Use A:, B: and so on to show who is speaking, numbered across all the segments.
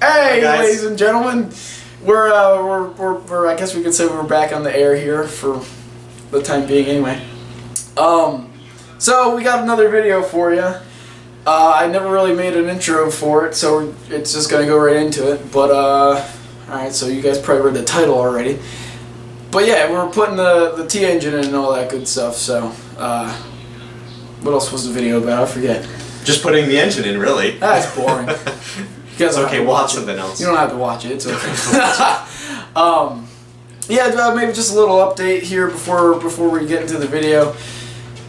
A: Hey,
B: guys.
A: ladies and gentlemen, we're I guess we could say we're back on the air here for the time being, anyway. So we got another video for you. I never really made an intro for it, so it's just gonna go right into it. But alright, so you guys probably read the title already. But yeah, we're putting the T engine in and all that good stuff. So what else was the video about? I forget.
B: Just putting the engine in, really.
A: That's boring. You guys
B: It's okay, we'll have something else.
A: You don't have to watch it. It's okay. Yeah, maybe just a little update here before we get into the video.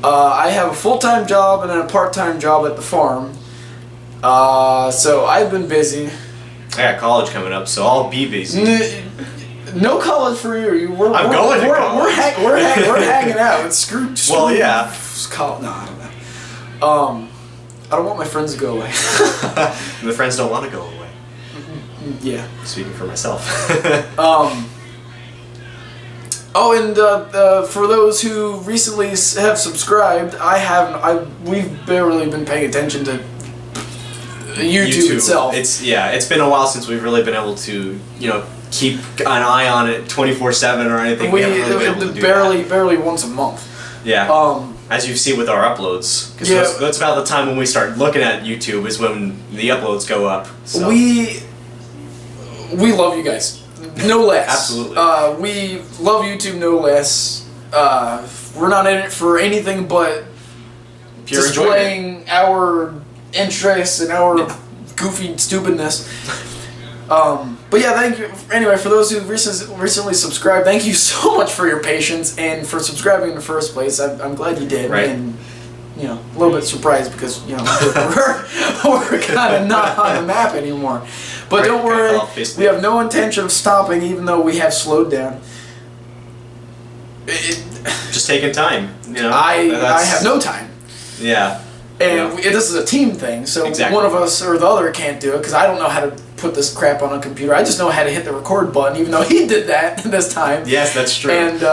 A: I have a full-time job and then a part-time job at the farm. So I've been busy.
B: I got college coming up, so I'll be busy.
A: No college for you.
B: I'm going to college.
A: We're hanging out. It's screwed.
B: Well, yeah.
A: No, I don't know. I don't want my friends to go away.
B: The friends don't want to go away.
A: Yeah.
B: Speaking for myself.
A: Oh, and for those who recently have subscribed, we've barely been paying attention to YouTube itself.
B: It's been a while since we've really been able to, keep an eye on it 24/7 or anything. We haven't really been able to do
A: barely once a month.
B: Yeah. As you see with our uploads, because that's about the time when we start looking at YouTube is when the uploads go up. So.
A: We love you guys, no less.
B: Absolutely.
A: We love YouTube, no less. We're not in it for anything but
B: pure
A: displaying our interests and our goofy stupidness. But yeah, thank you. Anyway, for those who recently subscribed, thank you so much for your patience and for subscribing in the first place. I'm glad you did.
B: Right.
A: And, a little bit surprised because, we're kind of not on the map anymore. But don't worry, we have no intention of stopping even though we have slowed down.
B: Just taking time,
A: I have no time.
B: Yeah.
A: And this is a team thing, so
B: exactly.
A: One of us or the other can't do it because I don't know how to put this crap on a computer. I just know how to hit the record button, even though he did that this time.
B: Yes, that's true.
A: And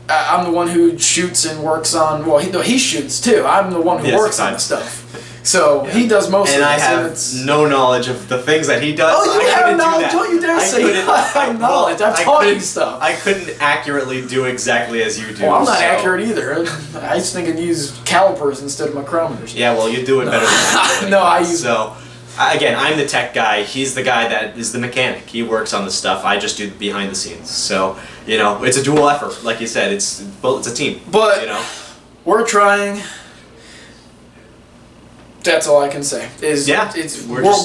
A: I'm the one who shoots and works on. Well, he shoots too. I'm the one who works on the stuff. So he does most of it.
B: And I have no knowledge of the things that he does.
A: Oh, you have knowledge? Don't you dare say I have knowledge. I've taught you stuff.
B: I couldn't accurately do exactly as you do.
A: Well, I'm not accurate either. I just think I'd use calipers instead of micrometers.
B: Yeah, well, you do it better than I.
A: No, I use.
B: So, again, I'm the tech guy. He's the guy that is the mechanic. He works on the stuff. I just do the behind the scenes. So, it's a dual effort. Like you said, it's a team.
A: But we're trying. That's all I can say.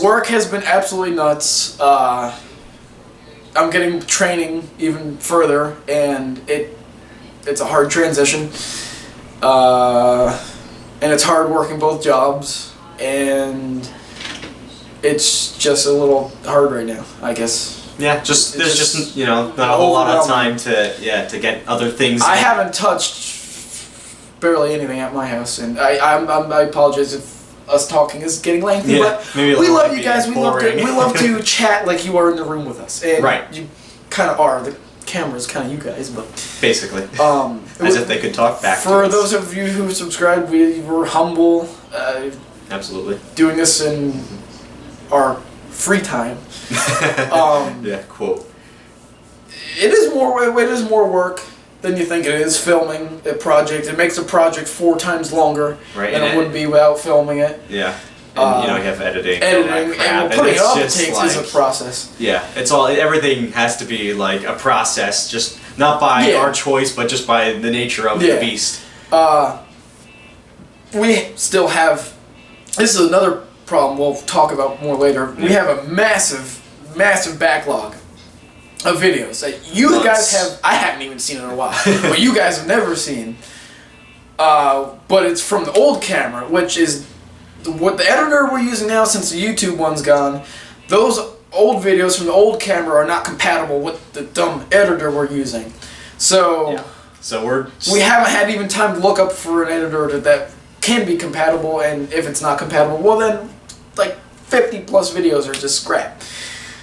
A: Work has been absolutely nuts. I'm getting training even further, and it's a hard transition. And it's hard working both jobs, and it's just a little hard right now, I guess.
B: Yeah, there's just not a whole lot of time to get other things.
A: I haven't touched barely anything at my house, and I apologize if us talking is getting lengthy, but we love you guys. We love to chat like you are in the room with us, and you kind of are. The camera's kind of you guys, but
B: basically, as if they could talk back.
A: For those of you who subscribed, we were humble.
B: Absolutely.
A: Doing this in our free time.
B: Yeah. Quote.
A: It is more work than you think it is filming a project. It makes a project 4 times longer than it would be without filming it.
B: Yeah. And you have editing
A: and putting it up is a process.
B: Yeah, everything has to be like a process, just not by our choice, but just by the nature of the beast.
A: We still have, this is another problem we'll talk about more later. We have a massive backlog of videos that you guys have. I haven't even seen in a while, but you guys have never seen. But it's from the old camera, which is what the editor we're using now since the YouTube one's gone. Those old videos from the old camera are not compatible with the dumb editor we're using. So we haven't had even time to look up for an editor that can be compatible, and if it's not compatible, well then like 50 plus videos are just scrap.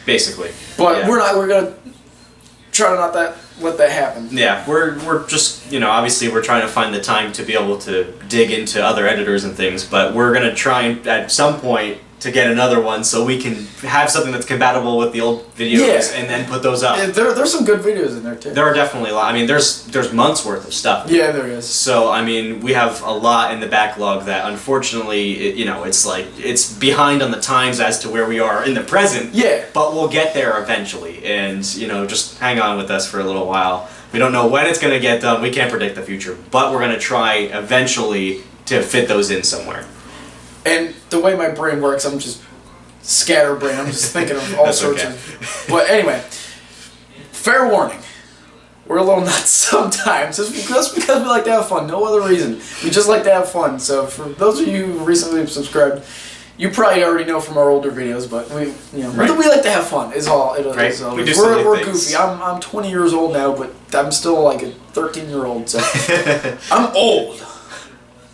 B: Basically.
A: But we're gonna try to not let that happen.
B: Yeah, we're just, obviously we're trying to find the time to be able to dig into other editors and things, but we're going to try and at some point to get another one so we can have something that's compatible with the old videos and then put those up.
A: There's some good videos in there too.
B: There are definitely a lot. I mean, there's months worth of stuff.
A: Yeah, there is.
B: So I mean, we have a lot in the backlog that unfortunately, it's like it's behind on the times as to where we are in the present.
A: Yeah.
B: But we'll get there eventually, and just hang on with us for a little while. We don't know when it's gonna get done. We can't predict the future, but we're gonna try eventually to fit those in somewhere.
A: And the way my brain works, I'm just scatterbrained. I'm just thinking of all sorts of. But anyway, fair warning. We're a little nuts sometimes. Just because we like to have fun. No other reason. We just like to have fun. So for those of you who recently subscribed, you probably already know from our older videos. But we like to have fun. Is all.
B: Right.
A: We're goofy. I'm 20 years old now, but I'm still like a 13-year-old. So I'm old.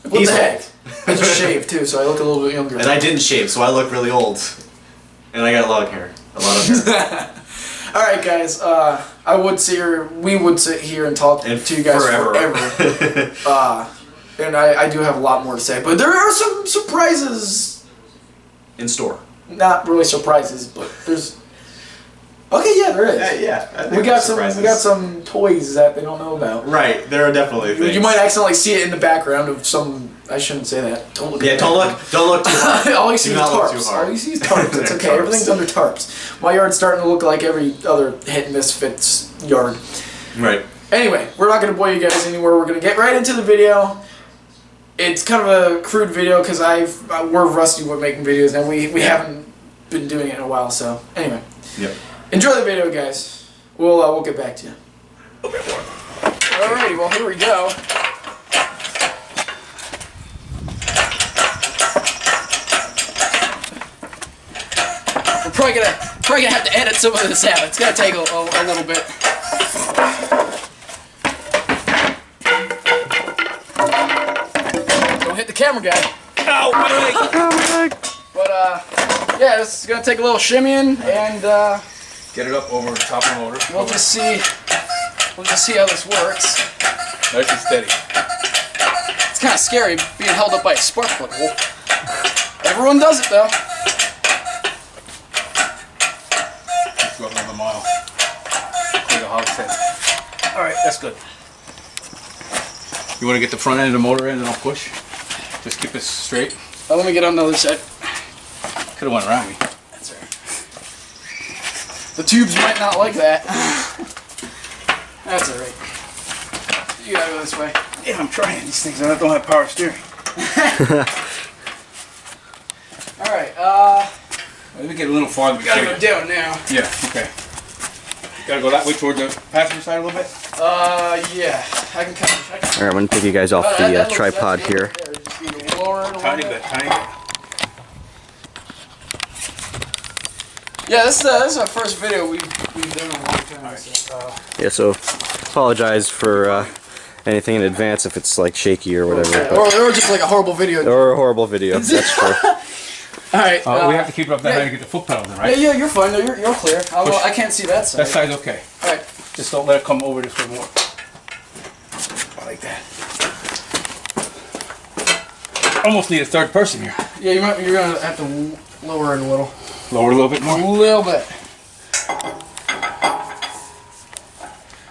A: What the heck? I just shaved too, so I look a little bit younger.
B: And I didn't shave, so I look really old. And I got a lot of hair.
A: All right, guys. We would sit here and talk to you guys forever. And I do have a lot more to say, but there are some surprises
B: in store.
A: Not really surprises, but there's. Okay, yeah, there is.
B: Yeah,
A: we got some toys that they don't know about.
B: Right, there are definitely things.
A: You might accidentally see it in the background of some. I shouldn't say that. Don't look.
B: Yeah, don't look too hard.
A: All you see is tarps. All you see is tarps. It's okay. Everything's under tarps. My yard's starting to look like every other Hit Misfits yard.
B: Right.
A: Anyway, we're not going to bore you guys anywhere. We're going to get right into the video. It's kind of a crude video because we're rusty with making videos and we haven't been doing it in a while. So anyway.
B: Yep.
A: Enjoy the video, guys. We'll get back to you. Alrighty, well here we go. We're probably gonna have to edit some of this out. It's gonna take a little bit. Don't hit the camera guy. Ow, my leg. But yeah, this is gonna take a little shimmying and
C: get it up over the top of the motor.
A: We'll just see how this works.
C: Nice and steady.
A: It's kind of scary being held up by a spark plug. Everyone does it though.
C: Let's go another mile. Like a hog head. Alright, that's good. You want to get the front end of the motor in and I'll push? Just keep it straight.
A: Let me get on the other side.
C: Could have went around me.
A: That's alright. The tubes might not like that. That's alright. You gotta go this way.
C: Yeah, I'm trying these things. I don't have power steering.
A: Alright,
C: let me get a little farther.
A: we gotta go down now.
C: Yeah, okay. Gotta go that way toward the passenger side a little bit?
A: Yeah. I can come.
D: Alright, I'm gonna take you guys off the tripod here.
C: Tiny bit, tiny bit.
A: Yeah, this is our first video we've done in a long time. Right. So,
D: Yeah, so apologize for anything in advance if it's like shaky or whatever.
A: or just like a horrible video.
D: Or a horrible video, that's true.
A: Alright.
C: We have to keep it up that high to get the foot pedal in, right?
A: Yeah, you're fine. No, you're clear. I can't see that side.
C: That side's okay.
A: Alright.
C: Just don't let it come over this way more. Like that. Almost need a third person here.
A: Yeah, you're gonna have to lower it a little.
C: Lower a little bit more?
A: A little bit.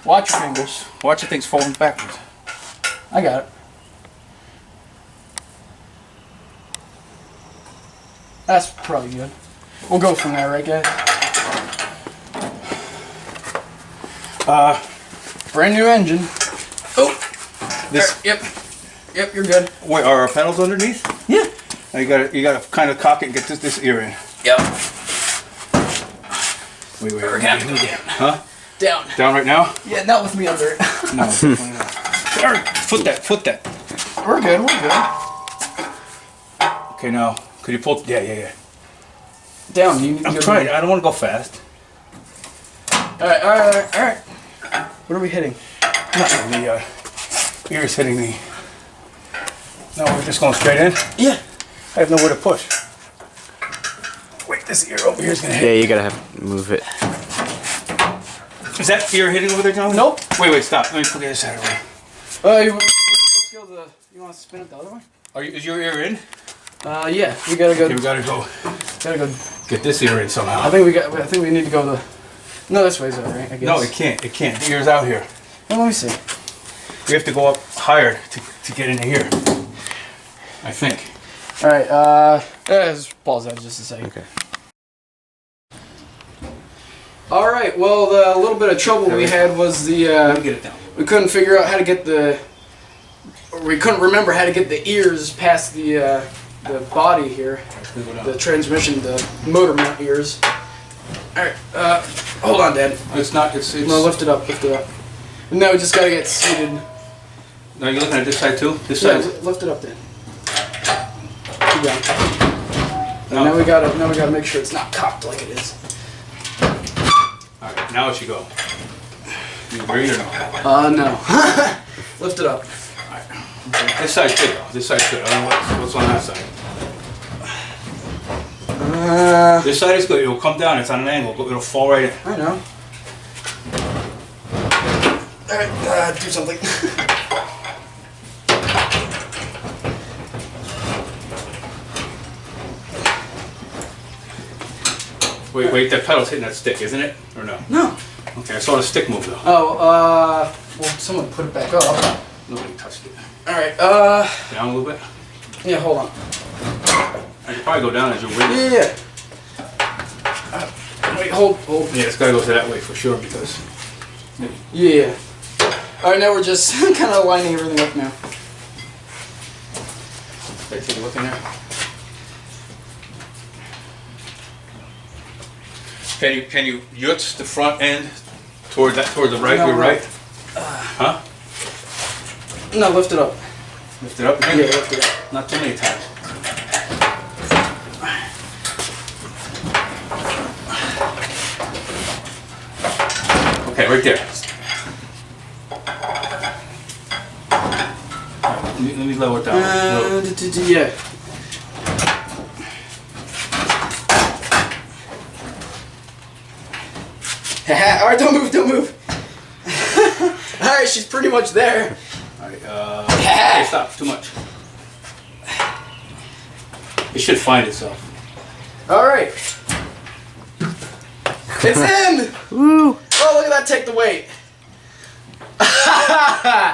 A: Watch your fingers.
C: Watch the things folding backwards.
A: I got it. That's probably good. We'll go from there, right, guys? Brand new engine. Oh!
C: This.
A: Yep, you're good.
C: Wait, are our pedals underneath?
A: Yeah.
C: Now you gotta kind of cock it and get this ear in.
A: Yep.
C: Wait.
A: We're gonna have to go down.
C: Huh?
A: Down.
C: Down right now?
A: Yeah, not with me under it.
C: No, definitely not. Foot that.
A: We're good.
C: Okay, now, could you pull? Yeah.
A: Down.
C: I'm trying. I don't want to go fast.
A: Alright. What are we hitting?
C: Nothing. The ear's hitting the. No, we're just going straight in?
A: Yeah.
C: I have nowhere to push. Wait, this ear over here is going to hit.
D: Yeah, you gotta have to move it.
C: Is that ear hitting over there, John?
A: Nope.
C: Wait, stop. Let me put this out of the way.
A: Let's go you want to spin it the other way?
C: Is your ear in?
A: Yeah. We gotta go.
C: Okay, we gotta go.
A: Gotta go.
C: Get this ear in
A: I
C: somehow.
A: think we need to go the. No, this way's alright. I guess.
C: No, it can't. It can't. The ear's out here.
A: Well, let me see.
C: We have to go up higher to get into here. I think.
A: All right. Just pause that just a second.
D: Okay.
A: All right. Well, the little bit of trouble we had was the
C: Let me get it down.
A: we couldn't figure out how to get the. Or we couldn't remember how to get the ears past the body here, the transmission, the motor mount ears. All right. Hold on, Dad.
C: It's not. It's.
A: No, lift it up. Lift it up. No, we just gotta get seated.
C: No, you're looking at this side too. This
A: Yeah,
C: side.
A: lift it up, Dad. Keep going.
C: No.
A: Now we gotta make sure it's not cocked like it is.
C: All right. Now it should go. You agree or no?
A: No. Lift it up.
C: This side's good though. This side's good. I don't know what's on that side. This side is good. It'll come down. It's on an angle. It'll fall right in.
A: I know. Alright, do something.
C: Wait. That pedal's hitting that stick, isn't it? Or no?
A: No.
C: Okay. I saw the stick move though.
A: Oh, well, someone put it back up.
C: Nobody touched it.
A: Alright,
C: Down a little bit.
A: yeah, hold on.
C: I could probably go down as you're waiting.
A: Yeah. Wait, hold.
C: Yeah, it's gotta go to that way for sure because.
A: Yeah. Alright, now we're just kind of lining everything up now.
C: Take a look in there. Can you yutz the front end toward the right?
A: No,
C: Your
A: no.
C: right. Huh?
A: No, lift it up.
C: Lift it up
A: Yeah,
C: again.
A: lift it up.
C: Not too many times. Okay, right there. Let me lower it down.
A: Yeah. Alright, don't move. Alright, she's pretty much there.
C: Alright, okay, stop. Too much. It should find itself.
A: Alright. It's in!
D: Woo!
A: Oh, look at that, take the weight.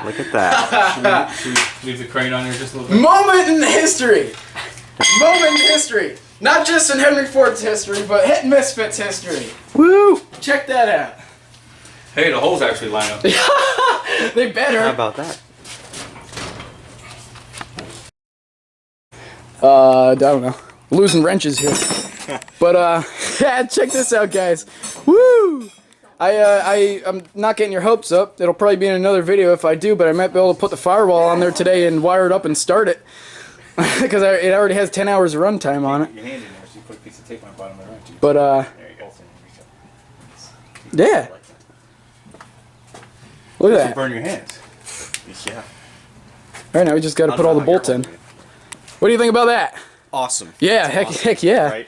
D: Look at that.
C: Should we leave the crane on there just a little bit?
A: Moment in history. Moment in history. Not just in Henry Ford's history, but Hit Misfits history.
D: Woo!
A: Check that out.
C: Hey, the holes actually line up.
A: They better.
D: How about that?
A: I don't know. Losing wrenches here. But yeah, check this out, guys. Woo! I'm not getting your hopes up. It'll probably be in another video if I do, but I might be able to put the firewall on there today and wire it up and start it. Because it already has 10 hours of runtime on it.
C: Your hand in there, so you put a piece of tape on the bottom of the wrench.
A: But
C: There you go.
A: yeah. Look at
C: You
A: that.
C: burn your hands.
B: Yeah.
A: Right now we just got to put all the bolts in. What do you think about that?
B: Awesome.
A: Yeah, heck yeah.
B: Right?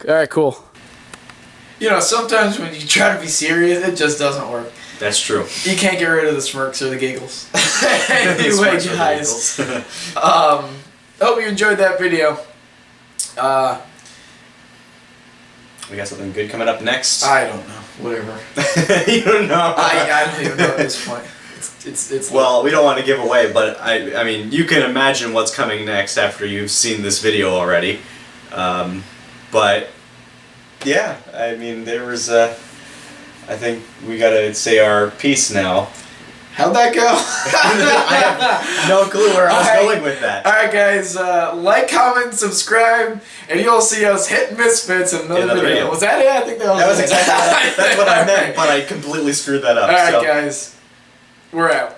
A: All right, cool.
E: You know, sometimes when you try to be serious, it just doesn't work.
B: That's true.
E: You can't get rid of the smirks or the giggles. Anyway, guys, hope you enjoyed that video.
B: We got something good coming up next.
E: I don't know. Whatever.
B: You don't know.
E: I don't even know at this point. It's
B: Well, we don't want to give away, but I mean, you can imagine what's coming next after you've seen this video already. But yeah, I mean, there was. I think we gotta say our piece now.
E: How'd that go?
B: I have no clue where I was
E: Alright.
B: going with that.
E: Alright guys, like, comment, subscribe, and you'll see us hit Misfits in another
B: Another
E: video.
B: video.
E: Was that it? I think that was
B: That was
E: it.
B: exactly that's what I meant, but I completely screwed that up.
E: Alright
B: so.
E: guys, we're out.